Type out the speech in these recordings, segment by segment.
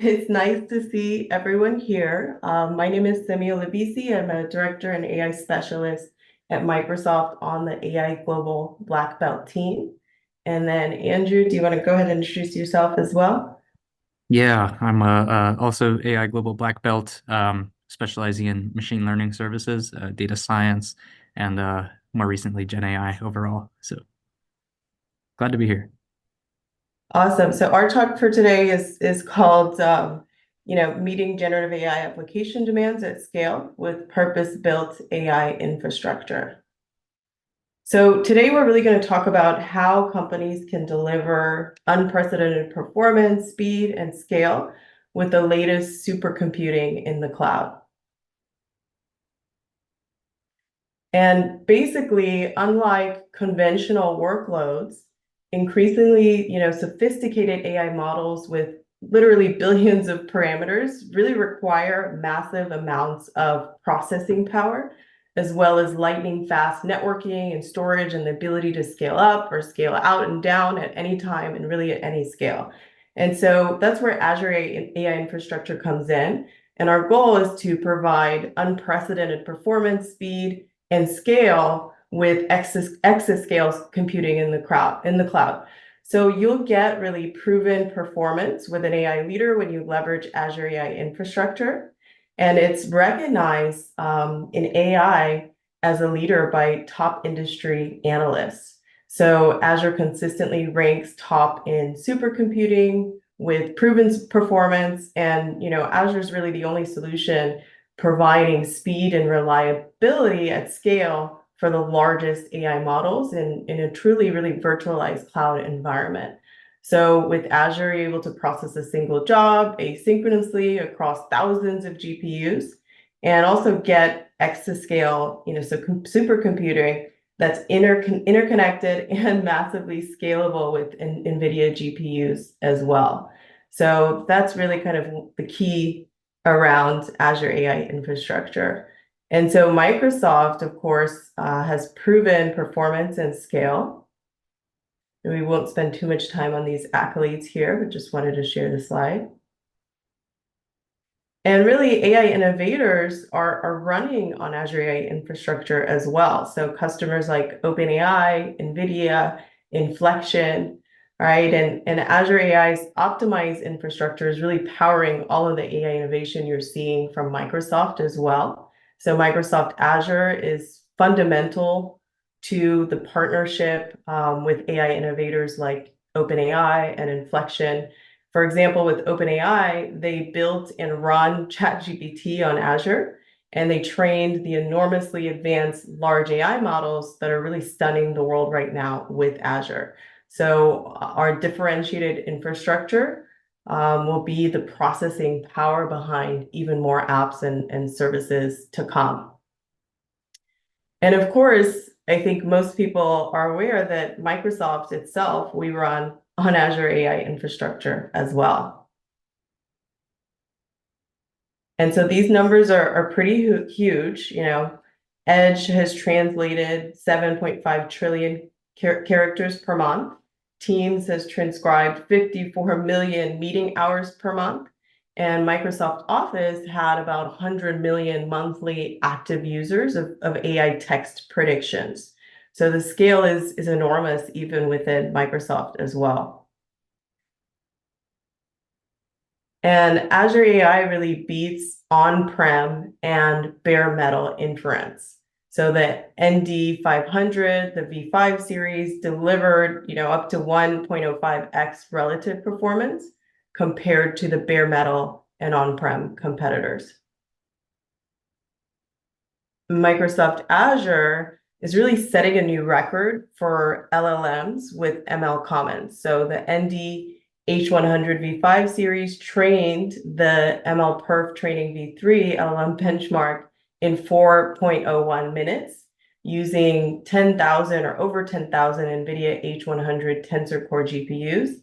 It's nice to see everyone here. My name is Simi Olabisi. I'm a director and AI specialist at Microsoft on the AI Global Black Belt team. And then Andrew, do you want to go ahead and introduce yourself as well? Yeah, I'm also AI Global Black Belt, specializing in machine learning services, data science, and more recently Gen AI overall. So glad to be here. Awesome. So our talk for today is called meeting generative AI application demands at scale with purpose-built AI infrastructure. So today we're really going to talk about how companies can deliver unprecedented performance, speed, and scale with the latest supercomputing in the cloud. And basically, unlike conventional workloads, increasingly, sophisticated AI models with literally billions of parameters really require massive amounts of processing power, as well as lightning fast networking and storage and the ability to scale up or scale out and down at any time and really at any scale. And so that's where Azure AI infrastructure comes in. And our goal is to provide unprecedented performance, speed, and scale with exascale computing in the cloud. So you'll get really proven performance with an AI leader when you leverage Azure AI infrastructure. And it's recognized in AI as a leader by top industry analysts. So Azure consistently ranks top in supercomputing with proven performance. And Azure is really the only solution providing speed and reliability at scale for the largest AI models in a truly really virtualized cloud environment. So with Azure, you're able to process a single job asynchronously across thousands of GPUs and also get exascale, so supercomputing that's interconnected and massively scalable with NVIDIA GPUs as well. So that's really kind of the key around Azure AI infrastructure. And so Microsoft, of course, has proven performance and scale. And we won't spend too much time on these accolades here, but just wanted to share the slide. And really, AI innovators are running on Azure AI infrastructure as well. So customers like OpenAI, NVIDIA, Inflection, right? And Azure AI's optimized infrastructure is really powering all of the AI innovation you're seeing from Microsoft as well. So Microsoft Azure is fundamental to the partnership with AI innovators like OpenAI and Inflection. For example, with OpenAI, they built and run ChatGPT on Azure, and they trained the enormously advanced large AI models that are really stunning the world right now with Azure. So our differentiated infrastructure will be the processing power behind even more apps and services to come. And of course, I think most people are aware that Microsoft itself, we run on Azure AI infrastructure as well. And so these numbers are pretty huge. Edge has translated 7.5 trillion characters per month. Teams has transcribed 54 million meeting hours per month. And Microsoft Office had about 100 million monthly active users of AI text predictions. So the scale is enormous even within Microsoft as well. And Azure AI really beats on-prem and bare metal inference. So the ND 500, the V5 series delivered, up to 1.05x relative performance compared to the bare metal and on-prem competitors. Microsoft Azure is really setting a new record for LLMs with ML Commons. So the ND H100 V5 series trained the ML Perf Training V3 LLM benchmark in 4.01 minutes using 10,000 or over 10,000 NVIDIA H100 Tensor Core GPUs.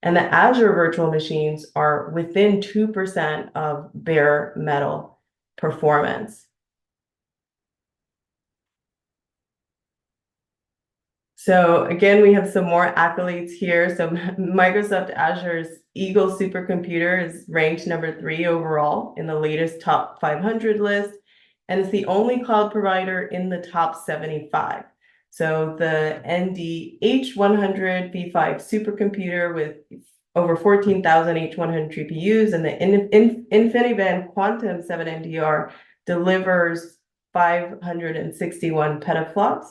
And the Azure virtual machines are within 2% of bare metal performance. So again, we have some more accolades here. So Microsoft Azure's Eagle supercomputer is ranked number 3 overall in the latest top 500 list, and it's the only cloud provider in the top 75. So the ND H100 V5 supercomputer with over 14,000 H100 GPUs and the InfiniBand Quantum 7 NDR delivers 561 petaflops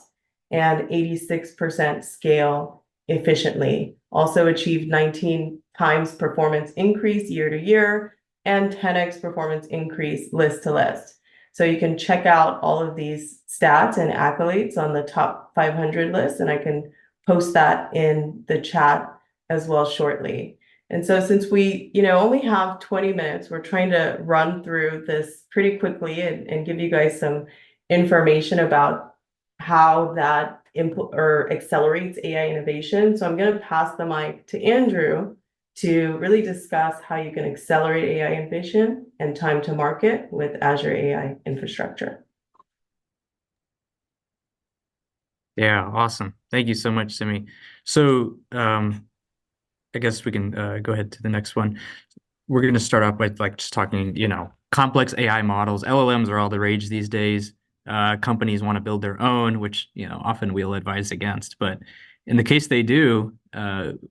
and 86% scale efficiently. Also achieved 19 times performance increase year to year and 10x performance increase list to list. So you can check out all of these stats and accolades on the top 500 list, and I can post that in the chat as well shortly. And so since we, only have 20 minutes, we're trying to run through this pretty quickly and give you guys some information about how that accelerates AI innovation. So I'm going to pass the mic to Andrew to really discuss how you can accelerate AI innovation and time to market with Azure AI Infrastructure. Yeah, awesome. Thank you so much, Simi. So I guess we can go ahead to the next one. We're going to start off with like just talking, complex AI models. LLMs are all the rage these days. Companies want to build their own, which, often we'll advise against. But in the case they do,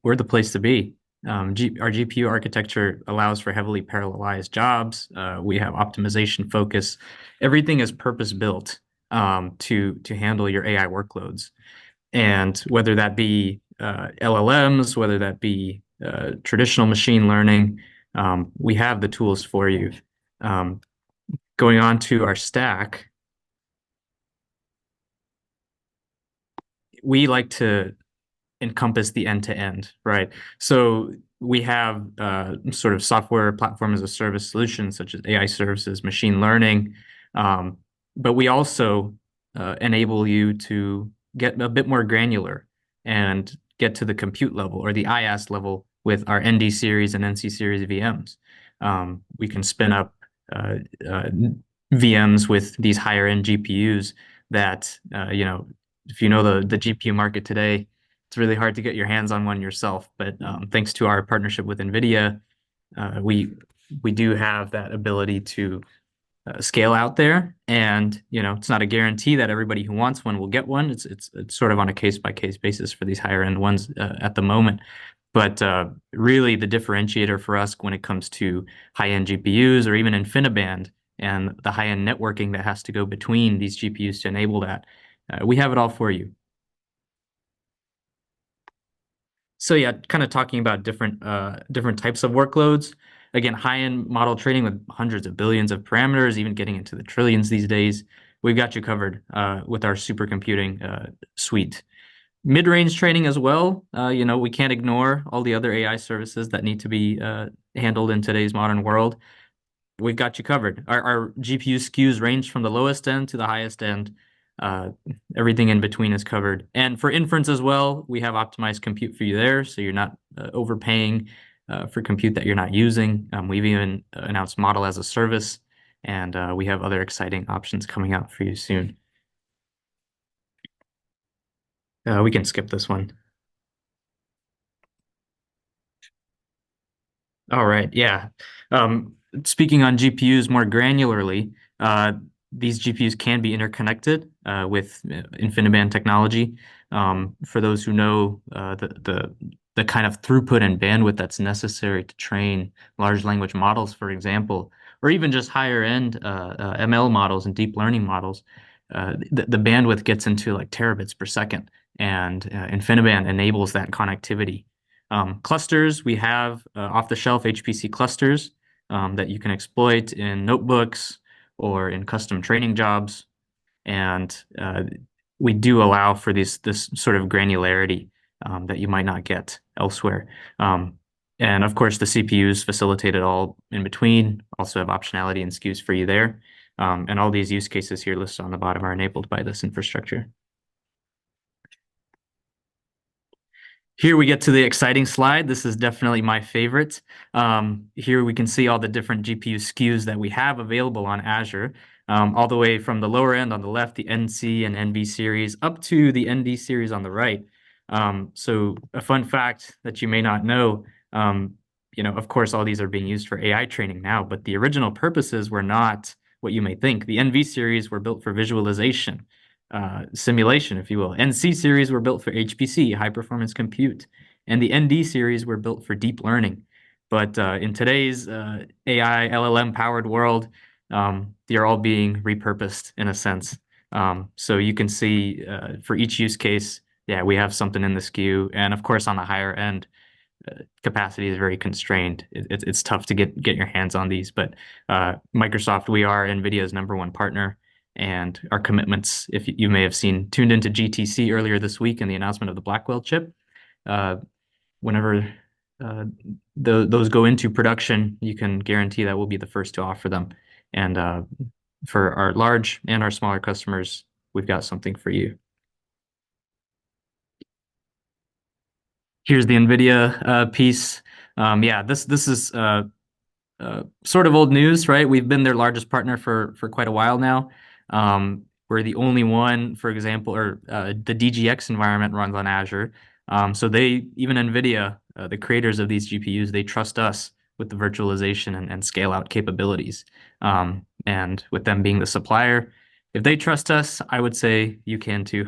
we're the place to be. Our GPU architecture allows for heavily parallelized jobs. We have optimization focus. Everything is purpose built to handle your AI workloads. And whether that be LLMs, whether that be traditional machine learning, we have the tools for you. Um, Going on to our stack, we like to encompass the end to end, right? So we have sort of software platform as a service solutions such as AI services, machine learning, um, but we also enable you to get a bit more granular and get to the compute level or the IaaS level with our ND series and NC series VMs. We can spin up uh, uh, VMs with these higher end GPUs that if you know the GPU market today, it's really hard to get your hands on one yourself. But thanks to our partnership with NVIDIA, we do have that ability to scale out there. And it's not a guarantee that everybody who wants one will get one. It's sort of on a case by case basis for these higher end ones at the moment. But really, the differentiator for us when it comes to high end GPUs or even InfiniBand and the high end networking that has to go between these GPUs to enable that, we have it all for you. So yeah, kind of talking about different types of workloads. Again, high-end model training with hundreds of billions of parameters, even getting into the trillions these days. We've got you covered with our supercomputing suite. Mid-range training as well. We can't ignore all the other AI services that need to be handled in today's modern world. We've got you covered. Our GPU SKUs range from the lowest end to the highest end. Uh, Everything in between is covered. And for inference as well, we have optimized compute for you there, so you're not overpaying for compute that you're not using. We've even announced model as a service, and we have other exciting options coming out for you soon. We can skip this one. All right, yeah. Speaking on GPUs more granularly, these GPUs can be interconnected with InfiniBand technology. For those who know the kind of throughput and bandwidth that's necessary to train large language models, for example, or even just higher end ML models and deep learning models, the bandwidth gets into like terabits per second, and InfiniBand enables that connectivity. Clusters, we have off-the-shelf HPC clusters that you can exploit in notebooks or in custom training jobs. And we do allow for this sort of granularity that you might not get elsewhere. And of course, the CPUs facilitate it all in between, also have optionality and SKUs for you there. And all these use cases here listed on the bottom are enabled by this infrastructure. Here we get to the exciting slide. This is definitely my favorite. Here we can see all the different GPU SKUs that we have available on Azure, all the way from the lower end on the left, the NC and NV series, up to the ND series on the right. So a fun fact that you may not know, of course, all these are being used for AI training now, but the original purposes were not what you may think. The NV series were built for visualization, simulation, if you will. NC series were built for HPC, high performance compute, and the ND series were built for deep learning. But in today's AI LLM powered world, they're all being repurposed in a sense. So you can see for each use case, yeah, we have something in the SKU, and of course on the higher end, capacity is very constrained. It's tough to get your hands on these, but Microsoft, we are NVIDIA's #1 partner, and our commitments, if you may have seen, tuned into GTC earlier this week in the announcement of the Blackwell chip. Uh, Whenever those go into production, you can guarantee that we'll be the first to offer them. And for our large and our smaller customers, we've got something for you. Here's the NVIDIA piece. Yeah, this is sort of old news, right? We've been their largest partner for quite a while now. We're the only one, for example, or the DGX environment runs on Azure. So even NVIDIA, the creators of these GPUs, they trust us with the virtualization and scale out capabilities. And with them being the supplier, if they trust us, I would say you can too.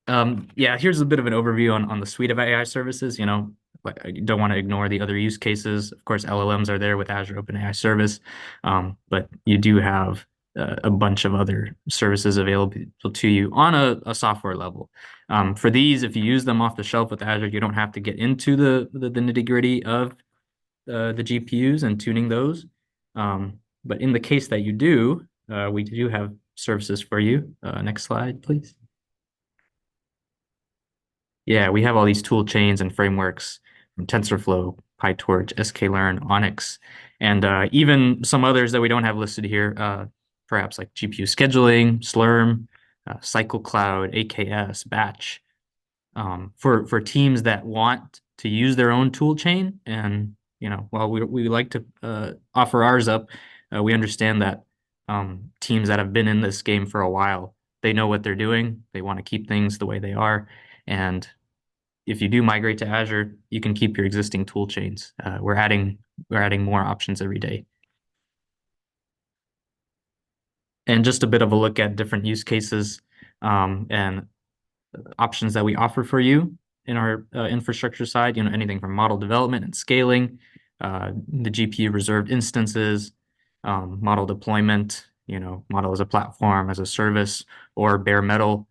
Yeah, here's a bit of an overview on the suite of AI services. Like I don't want to ignore the other use cases. Of course, LLMs are there with Azure OpenAI Service, but you do have a bunch of other services available to you on a software level. For these, if you use them off the shelf with Azure, you don't have to get into the nitty-gritty of the GPUs and tuning those. But in the case that you do, we do have services for you. Next slide, please. Yeah, we have all these tool chains and frameworks from TensorFlow, PyTorch, sklearn, Onyx, and even some others that we don't have listed here, perhaps like GPU scheduling, Slurm, Cycle Cloud, AKS, Batch, for teams that want to use their own tool chain. And while we like to offer ours up, we understand that teams that have been in this game for a while, they know what they're doing. They want to keep things the way they are, and if you do migrate to Azure, you can keep your existing tool chains. We're adding more options every day. And just a bit of a look at different use cases and options that we offer for you in our infrastructure side. Anything from model development and scaling, the GPU reserved instances, model deployment. Model as a platform, as a service, or bare metal.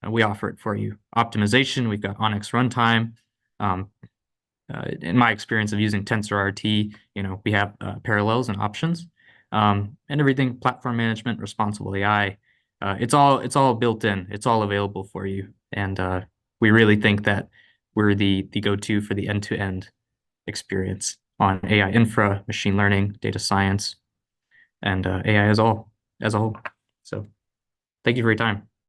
We offer it for you. Optimization. We've got Onyx Runtime. Um, in my experience of using TensorRT, we have parallels and options, and everything platform management, responsible AI. It's all built in. It's all available for you, and we really think that we're the go-to for the end-to-end experience on AI infra, machine learning, data science, and AI as a whole. So, thank you for your time.